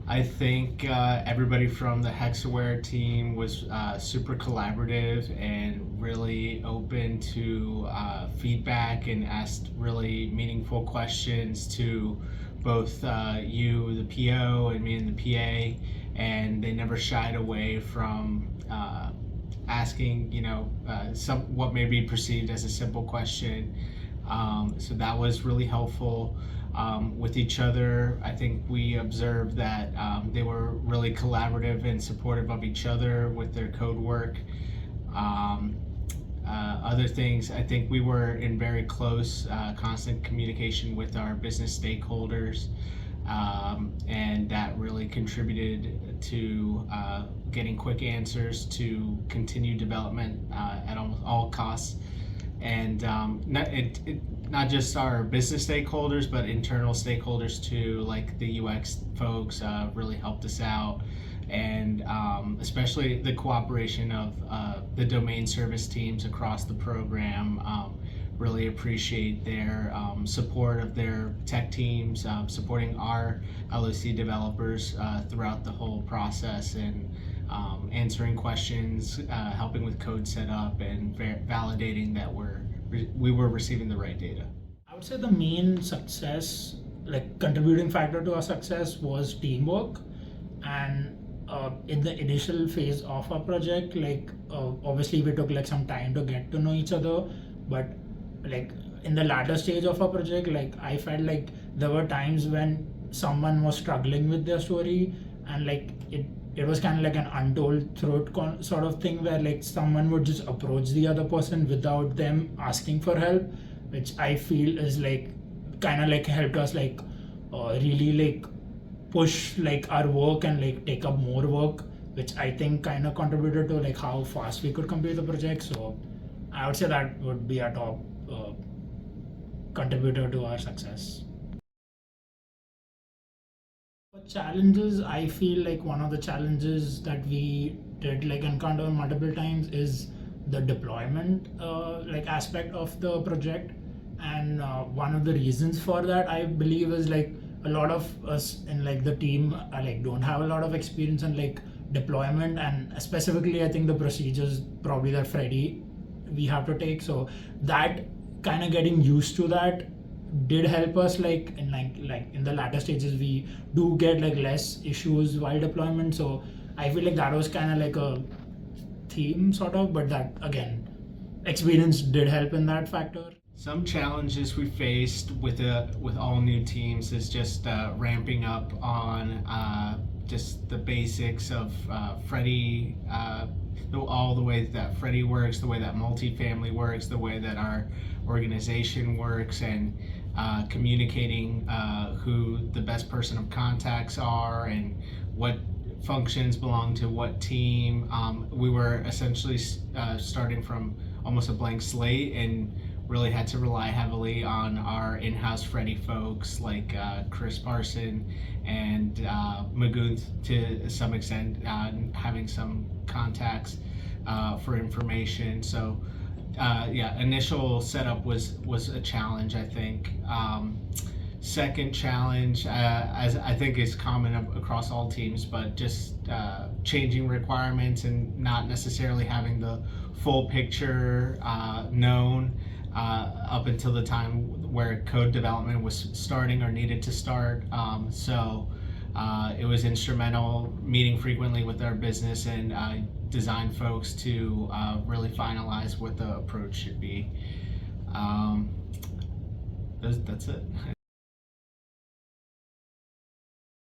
I think everybody from the Hexaware team was super collaborative and really open to feedback and asked really meaningful questions to both you, the PO, and me and the PA. And they never shied away from asking, some what may be perceived as a simple question. So that was really helpful. With each other, I think we observed that they were really collaborative and supportive of each other with their code work. Um, Other things, I think we were in very close, constant communication with our business stakeholders, and that really contributed to getting quick answers to continue development at almost all costs. And not just our business stakeholders, but internal stakeholders too, like the UX folks really helped us out. And especially the cooperation of the domain service teams across the program. Really appreciate their support of their tech teams, supporting our LOC developers throughout the whole process, and answering questions, helping with code setup, and validating that we were receiving the right data. I would say the main success, like contributing factor to our success, was teamwork. And in the initial phase of our project, obviously we took like some time to get to know each other, but like in the latter stage of our project, like I felt like there were times when someone was struggling with their story, and like it was kind of like an untold truth sort of thing, where like someone would just approach the other person without them asking for help, which I feel is like kind of like helped us like really like push like our work and like take up more work, which I think kind of contributed to like how fast we could complete the project. So I would say that would be a top contributor to our success. For challenges, I feel like one of the challenges that we did like encounter multiple times is the deployment like aspect of the project. And one of the reasons for that, I believe, is like a lot of us in like the team like don't have a lot of experience in like deployment, and specifically I think the procedures probably that Freddy we have to take. So that kind of getting used to that did help us like in the latter stages we do get like less issues while deployment. So I feel like that was kind of like a theme sort of, but that again, experience did help in that factor. Some challenges we faced with all new teams is just ramping up on just the basics of Freddy, all the way that Freddy works, the way that multifamily works, the way that our organization works, and communicating who the best person of contacts are and what functions belong to what team. We were essentially starting from almost a blank slate, and really had to rely heavily on our in-house Freddy folks like Chris Parson and Magoon to some extent, having some contacts for information. So yeah, initial setup was a challenge, I think. Second challenge, as I think is common across all teams, but just changing requirements and not necessarily having the full picture known up until the time where code development was starting or needed to start. So it was instrumental meeting frequently with our business and design folks to really finalize what the approach should be. That's it.